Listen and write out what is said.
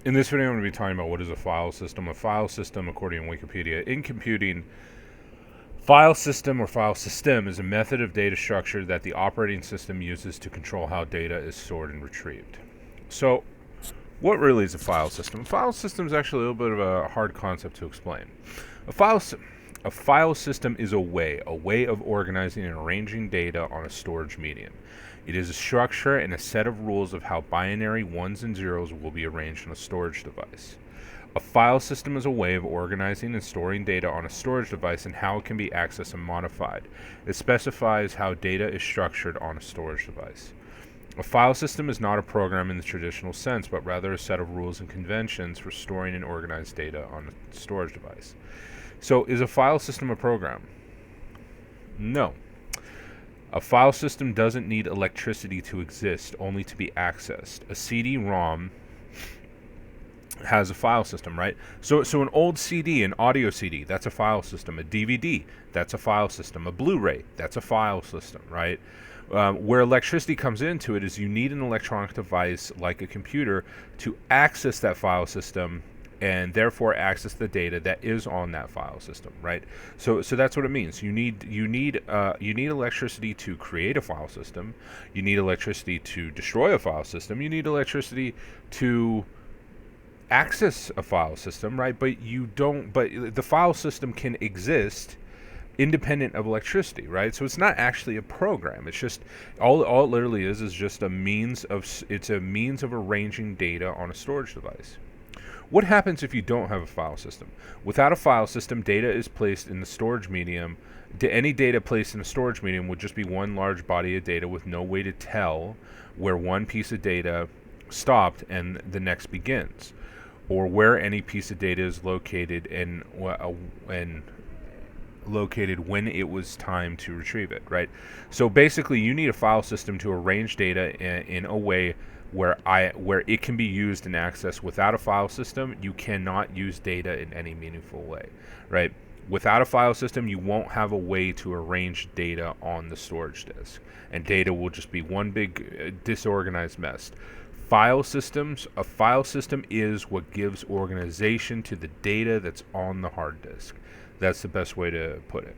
In this video, I'm going to be talking about what is a file system. A file system, according to Wikipedia, in computing, file system or file system is a method of data structure that the operating system uses to control how data is stored and retrieved. So, what really is a file system? A file system is actually a little bit of a hard concept to explain. A file system is a way of organizing and arranging data on a storage medium. It is a structure and a set of rules of how binary ones and zeros will be arranged on a storage device. A file system is a way of organizing and storing data on a storage device and how it can be accessed and modified. It specifies how data is structured on a storage device. A file system is not a program in the traditional sense, but rather a set of rules and conventions for storing and organized data on a storage device. So, is a file system a program? No. A file system doesn't need electricity to exist, only to be accessed. A CD-ROM has a file system, right? So an old CD, an audio CD, that's a file system. A DVD, that's a file system. A Blu-ray, that's a file system, right? Where electricity comes into it is you need an electronic device like a computer to access that file system and therefore access the data that is on that file system, right? So that's what it means. You need electricity to create a file system. You need electricity to destroy a file system. You need electricity to access a file system, right? But the file system can exist independent of electricity, right? So it's not actually a program. It's just all it literally is just a means of arranging data on a storage device. What happens if you don't have a file system? Without a file system, data is placed in the storage medium. Any data placed in a storage medium would just be one large body of data with no way to tell where one piece of data stopped and the next begins, or where any piece of data is located and located when it was time to retrieve it, right? So basically, you need a file system to arrange data in a way where it can be used and accessed. Without a file system, you cannot use data in any meaningful way, right? Without a file system, you won't have a way to arrange data on the storage disk, and data will just be one big disorganized mess. A file system is what gives organization to the data that's on the hard disk. That's the best way to put it.